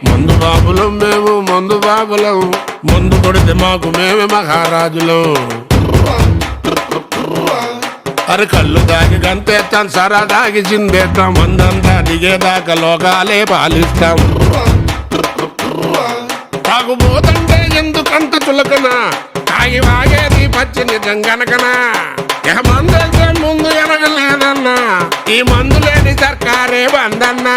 మందు బాబులం మేము మందు బాబులం, మందు కొడితే మాకు మేమే మహారాజులం. అరే కళ్ళు దాగి గంతేస్తాం, సరా దాగి చిందేస్తాం, మందంతా దిగేదాకా లోకాలే పాలిస్తాం. తాగుబోతంటే ఎందుకంత చులకనా, తాగి వాగేది పచ్చి నిజం గనకనా. మందంటే ముందు ఎనగలేదన్నా, ఈ మందు లేని సర్కారే బందన్నా.